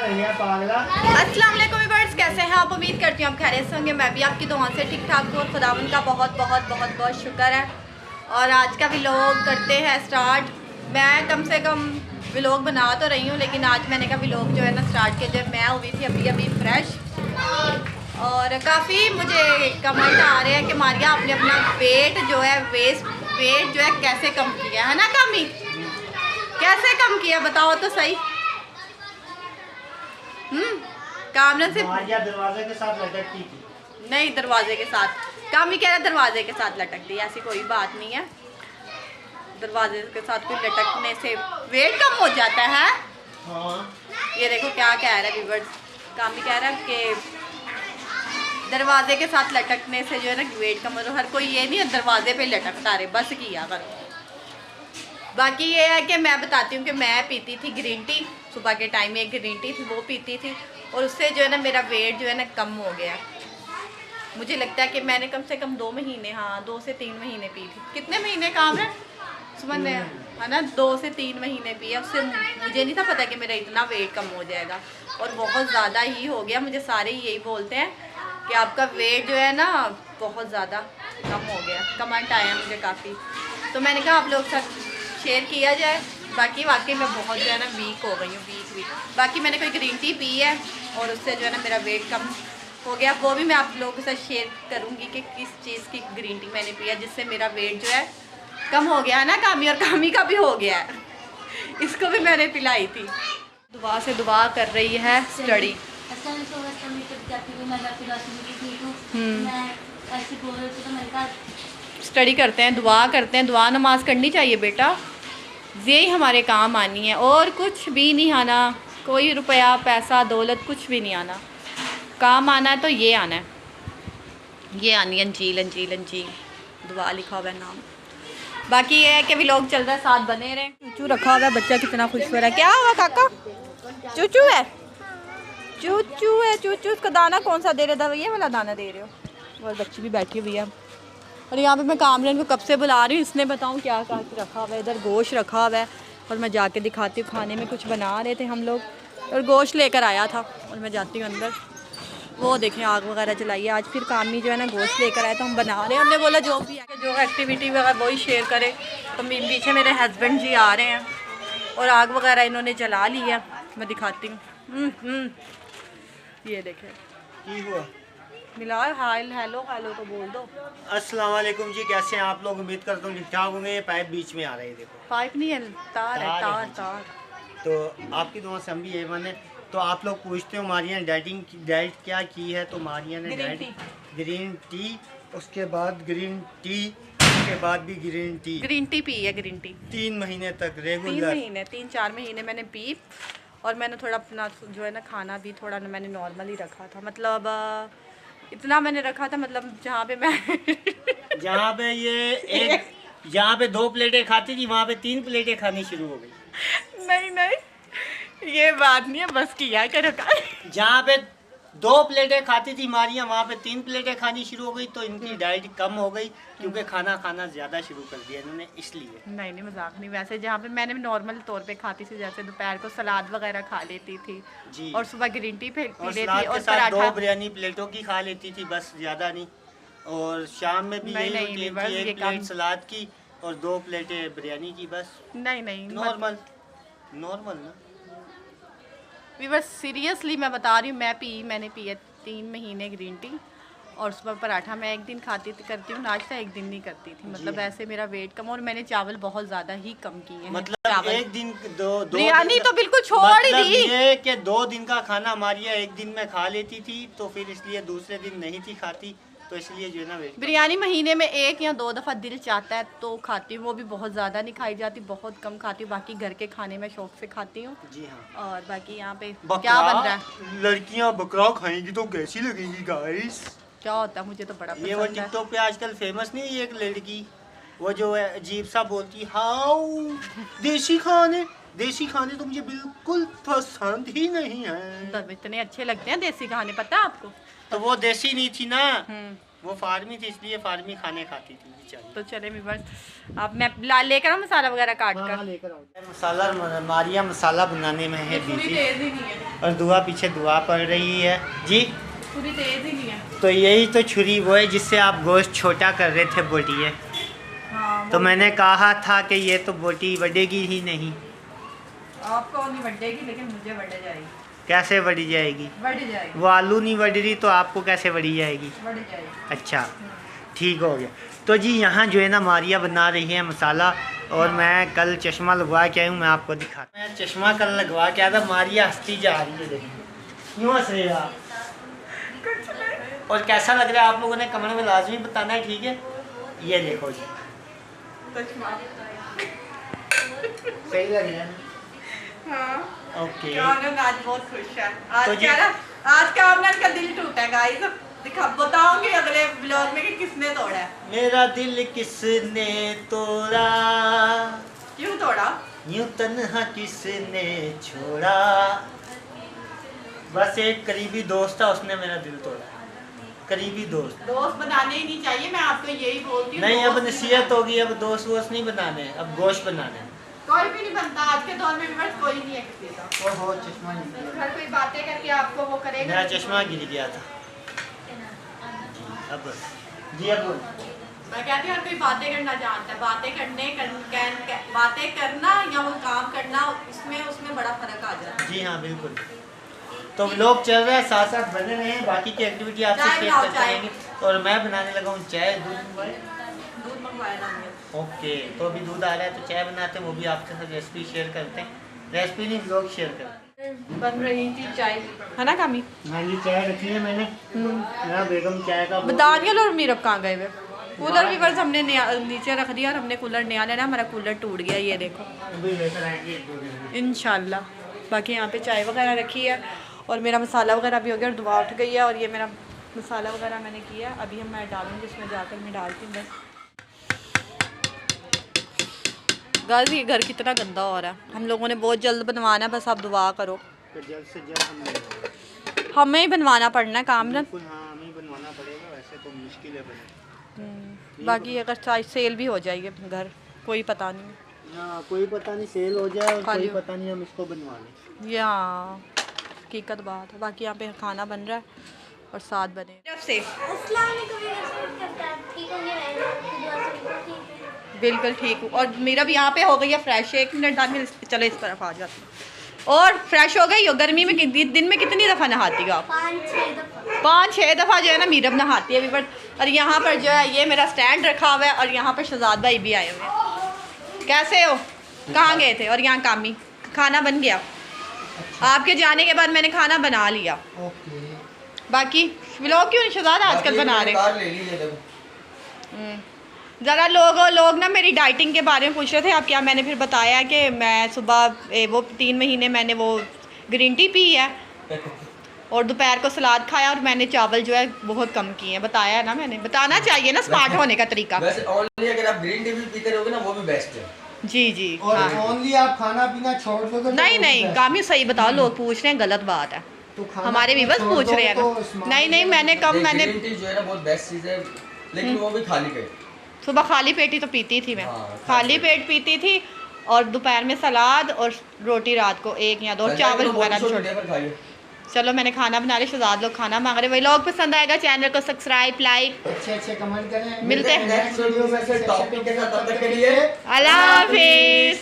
अस्सलाम वालेकुम व्यूअर्स, कैसे हैं आप? उम्मीद करती हूँ आप खैरियत से होंगे। मैं भी आपकी दुआ से ठीक ठाक हूँ और खुदावंद का बहुत बहुत बहुत बहुत शुक्र है। और आज का व्लॉग करते हैं स्टार्ट। मैं कम से कम व्लॉग बना तो रही हूँ, लेकिन आज मैंने कहा व्लॉग जो है ना स्टार्ट किया। जब मैं हुई थी अभी फ्रेश, और काफ़ी मुझे कमेंट आ रहे हैं कि मारिया आपने अपना वेट जो है वेट जो है कैसे कम किया है ना? कमी कैसे कम किया बताओ तो सही। कामना से दरवाजे के साथ लटकती थी। नहीं, दरवाजे के साथ काम ही कह रहा, दरवाजे के साथ लटक दी, ऐसी कोई बात नहीं है। दरवाजे के साथ कोई लटकने से वेट कम हो जाता है? हाँ। ये देखो क्या कह रहा है व्यूअर्स, काम ही कह रहा है कि दरवाजे के साथ लटकने से जो है ना वेट कम हो। हर कोई ये नहीं है दरवाजे पे लटकता रहे, बस किया करो। बाकी ये है कि मैं बताती हूँ कि मैं पीती थी ग्रीन टी, सुबह के टाइम में एक ग्रीन टी थी वो पीती थी, और उससे जो है ना मेरा वेट जो है ना कम हो गया। मुझे लगता है कि मैंने कम से कम 2 महीने, हाँ 2 से 3 महीने पी थी। कितने महीने काम है सुमन ने, है ना? 2 से 3 महीने पिया। उससे मुझे नहीं था पता कि मेरा इतना वेट कम हो जाएगा, और बहुत ज़्यादा ही हो गया। मुझे सारे यही बोलते हैं कि आपका वेट जो है ना बहुत ज़्यादा कम हो गया। कमेंट आया मुझे काफ़ी, तो मैंने कहा आप लोग साथ शेयर किया जाए। बाकी वाकई मैं बहुत जो है ना वीक हो गई हूँ, वीक। बाकी मैंने कोई ग्रीन टी पी है और उससे जो है ना मेरा वेट कम हो गया। वो भी मैं आप लोगों के साथ शेयर करूँगी कि किस चीज़ की ग्रीन टी मैंने पिया जिससे मेरा वेट जो है कम हो गया है ना। कामी और कामी का भी हो गया है, इसको भी मैंने पिलाई थी। दुआ से दुआ कर रही है स्टडी। स्टडी करते हैं, दुआ करते हैं। दुआ नमाज करनी चाहिए बेटा, यही हमारे काम आनी है, और कुछ भी नहीं आना। कोई रुपया पैसा दौलत कुछ भी नहीं आना, काम आना है तो ये आना है, ये आनी है अंजील अंजील अंजील, दुआ लिखा हुआ है नाम। बाकी ये है कि भी लोग चल रहा है, साथ बने रहे। चूचू रखा हुआ है, बच्चा कितना खुश हो रहा है। क्या हुआ काका? चूचू है, चूचू है, चूचू। उसका दाना कौन सा दे रहे था? ये वाला दाना दे रहे हो? और बच्ची भी बैठी हुई है। और यहाँ पे मैं कामरान को कब से बुला रही हूँ, इसने बताऊँ क्या कहा कि रखा हुआ है। इधर गोश्त रखा हुआ है, और मैं जाके दिखाती हूँ। खाने में कुछ बना रहे थे हम लोग, और गोश्त लेकर आया था, और मैं जाती हूँ अंदर। वो देखें आग वगैरह जलाई है। आज फिर कामी जो है ना गोश्त लेकर आया, तो हम बना रहे हैं। हमने बोला जो भी है, जो एक्टिविटी वगैरह वही शेयर करे। तो पीछे मेरे हस्बैंड जी आ रहे हैं, और आग वगैरह इन्होंने जला ली है। मैं दिखाती हूँ। ये देखें मिला। हाय हेलो हेलो तो बोल दो। अस्सलाम वालेकुम जी, कैसे हैं आप लोग? उम्मीद करता हूँ ठीक ठाक होंगे। ये पाइप बीच में आ रही है, देखो। पाइप नहीं है, तार है, तार। तो आपकी दुआ से हम भी यही माने। तो आप लोग पूछते हो मारिया ने डाइट क्या की है, तो मारिया ने ग्रीन टी, उसके बाद ग्रीन टी, उसके बाद भी ग्रीन टी पी है। ग्रीन टी 3 महीने तक रेगुलर। 3-4 महीने मैंने पी। और मैंने थोड़ा अपना जो है ना खाना भी थोड़ा ना मैंने नॉर्मल ही रखा था, मतलब इतना मैंने रखा था, मतलब जहाँ पे मैं जहाँ पे ये एक जहाँ पे 2 प्लेटें खाती थी, वहाँ पे 3 प्लेटें खानी शुरू हो गई। नहीं ये बात नहीं है, बस किया करो। जहाँ पे 2 प्लेटें खाती थी मारिया, वहाँ पे 3 प्लेटें खानी शुरू हो गई। तो इनकी डाइट कम हो गई, क्योंकि खाना ज़्यादा शुरू कर दिया इन्होंने, इसलिए। नहीं मजाक नहीं। वैसे जहाँ पे मैंने नॉर्मल तौर पे खाती थी, जैसे दोपहर को सलाद वगैरह खा लेती थी जी, और सुबह ग्रीन टी पी लेती थी, और साथ 2 बिरयानी प्लेटों की खा लेती थी, बस ज़्यादा नहीं। और शाम में भी एक प्लेट सलाद की और 2 प्लेटें बिरयानी की, बस। नहीं नॉर्मल ना। बस सीरियसली मैं बता रही हूँ, मैंने पी है 3 महीने ग्रीन टी, और सुबह पराठा मैं एक दिन करती हूँ, नाश्ता एक दिन नहीं करती थी। मतलब ऐसे मेरा वेट कम, और मैंने चावल बहुत ज़्यादा ही कम किए हैं। मतलब एक दिन दो बिरयानी तो बिल्कुल छोड़ ही दी। ये कि 2 दिन का खाना मारिया एक दिन में खा लेती थी, तो फिर इसलिए दूसरे दिन नहीं थी खाती, तो इसलिए जो है ना वेट। बिरयानी महीने में 1 या 2 दफ़ा दिल चाहता है तो खाती हूँ, वो भी बहुत ज़्यादा नहीं खाई जाती, बहुत कम खाती हूँ। बाकी घर के खाने में शौक से खाती हूँ जी हाँ। और बाकी यहाँ पे क्या बन रहा है? लड़कियाँ बकरा खाएंगी तो कैसी लगेगी गाइस? क्या होता है मुझे तो बड़ा पसंद है। ये वो टिकटॉक पे आजकल फेमस नहीं है एक लड़की, वो जो है अजीब सा बोलती, हाउ देसी खाने तो मुझे बिल्कुल पसंद ही नहीं है। इतने अच्छे लगते हैं देसी खाने, पता है आपको? तो वो देसी नहीं थी ना, वो फार्मी थी इसलिए फार्मी खाने खाती थी बेचारी। तो चले व्यूअर्स, अब मैं लेकर आऊँ मसाला वगैरह काट हाँ, कर। लेकर आओ। मसाला मारिया मसाला बनाने में है पूरी बिजी, तेज ही नहीं है, और दुआ पीछे दुआ पड़ रही है जी। पूरी तेज ही नहीं है। तो यही तो छुरी वो है जिससे आप गोश्त छोटा कर रहे थे बोटी है। हाँ, तो मैंने कहा था कि ये तो बोटी बढ़ेगी ही नहीं। आपको नहीं बढ़ेगी लेकिन मुझे बढ़ जाएगी। कैसे बढ़ी जाएगी? बढ़ जाएगी, वो आलू नहीं बढ़ रही तो आपको कैसे बढ़ी जाएगी? बढ़ जाएगी। अच्छा, ठीक हो गया। तो जी यहाँ जो है ना मारिया बना रही है मसाला, और मैं कल चश्मा लगवा के आया हूँ, मैं आपको दिखाता। मैं चश्मा कल लगवा के आया था, मारिया हंसती जा रही है, देखिए क्यों हंस रहे हो आप? और कैसा लग रहा है आप लोगों ने कमेंट में लाजमी बताना है, ठीक है? ये देखो जी, सही लग रहा है ना? हाँ, ओके। आनंद आज बहुत खुश है। आज तो क्या ना, आज का आनंद का दिल टूटा है गाइस। दिखा बताऊंगी अगले ब्लॉग में कि किसने तोड़ा है। मेरा दिल किसने तोड़ा, क्यों तोड़ा? यूं तन्हा किसने छोड़ा। बस एक करीबी दोस्त था, उसने मेरा दिल तोड़ा। करीबी दोस्त। दोस्त बनाने ही नहीं चाहिए, मैं आपको यही बोलती हूँ। नहीं, अब दोस्त नसीहत होगी, अब दोस्त वोस्त नहीं बनाने, अब गोश्त बनाने। कोई भी नहीं बनता आज के दौर में, व्यूअर्स कोई नहीं है किसी का। ओहो, चश्मा गिर गया। हर कोई बातें करके आपको वो करेगा। मेरा चश्मा गिर गया था। अब जी, अब मैं कहती हूँ हर कोई बातें करना जानता है। बातें करना या वो काम करना, उसमें बड़ा फर्क आ जाता है। जी हाँ, बिल्कुल। तो व्लॉग चल रहा है, साथ साथ बने रहे हैं, बाकी की एक्टिविटी आपसे चाय शेयर बनाओ, करते चाय। रहेंगे। और मैं बनाने लगा हूँ चाय, दूध मंगवाया था हमने। ओके, तो अभी दूध आ रहा है तो चाय बनाते हैं, वो भी आपके साथ रेसिपी शेयर करते हैं। रेसिपी नहीं, व्लॉग शेयर करते हैं। बन रही थी चाय, है ना कामी? हाँ जी, चाय रखी है मैंने। मेरा बेगम चाय का दानियल और मीरब कहाँ गए हुए? कूलर व्यूअर्स हमने नीचे रख दिया और हमने कूलर नया लेना। हमारा कूलर टूट गया, ये देखो। अभी लेकर आएंगे 1-2 दिन में। इंशाल्लाह। बाकी यहाँ पे चाय वगैरह रखी है और मेरा मसाला वगैरह भी हो गया और दुआ उठ गई है। और ये मेरा मसाला वगैरह मैंने किया, अभी मैं डालूंगी इसमें, जाकर मैं डालती हूँ बस। गाइस ये घर कितना गंदा हो रहा है, हम लोगों ने बहुत जल्द बनवाना है, बस आप दुआ करो। तो जल्द से जल्द हमें ही बनवाना पड़ना है काम ना। हाँ, हमें ही बनवाना पड़ेगा, वैसे तो मुश्किल है बना। बाकी अगर चाहे सेल भी हो जाएगी घर, कोई पता नहीं। हाँ, कोई पता नहीं सेल हो जाए, और खाली कोई पता नहीं हम इसको बनवा लें। या हकीकत बात है। बाकी यहाँ पे खाना बन रहा है और साथ बने से बिल्कुल ठीक हूँ। और मेरा भी यहाँ पे हो गई है फ्रेश। 1 मिनट दानियल, चलो इस तरफ आ जाती हूँ। और फ्रेश हो गई हो। गर्मी में दिन में कितनी दफ़ा नहाती हो आप? 5-6 दफ़ा जो है ना मीरब नहाती है अभी। बट और यहाँ पर जो है ये मेरा स्टैंड रखा हुआ है और यहाँ पर शहजाद भाई भी आए हुए हैं। कैसे हो? कहाँ गए थे? और यहाँ कामी, खाना बन गया। आपके जाने के बाद मैंने खाना बना लिया। बाकी व्लॉग क्यों शहजाद आजकल बना रहे? ज़रा लोग ना मेरी डाइटिंग के बारे में पूछ रहे थे। आप क्या, मैंने फिर बताया कि मैं सुबह वो 3 महीने मैंने वो ग्रीन टी पी है और दोपहर को सलाद खाया और मैंने चावल जो है बहुत कम किए हैं। बताया है ना मैंने, बताना चाहिए ना स्मार्ट होने का तरीका। वैसे ओनली अगर आप ग्रीन टी भी पीते रहोगे ना वो भी बेस्ट है। जी और हाँ। ओनली आप खाना पीना छोड़ दो तो नहीं कामी सही बताओ, लोग पूछ रहे हैं, गलत बात है। तो हमारे भी बस पूछ रहे हैं ना। नहीं मैंने कम, मैंने ग्रीन टी जो है ना बहुत बेस्ट चीज है, लेकिन वो भी खाली पेट। सुबह खाली पेट ही तो पीती थी मैं। हाँ, खाली पेट पीती थी और दोपहर में सलाद और रोटी रात को 1 या 2 चावल वगैरह छोड़। चलो मैंने खाना बना लिया, शहजाद लोग खाना मांग रहे। वही लोग पसंद आएगा चैनल को सब्सक्राइब, लाइक, अच्छे कमेंट करें। मिलते हैं नेक्स्ट वीडियो में से टॉपिक के साथ, तब तक के लिए अल्लाह हाफिज़।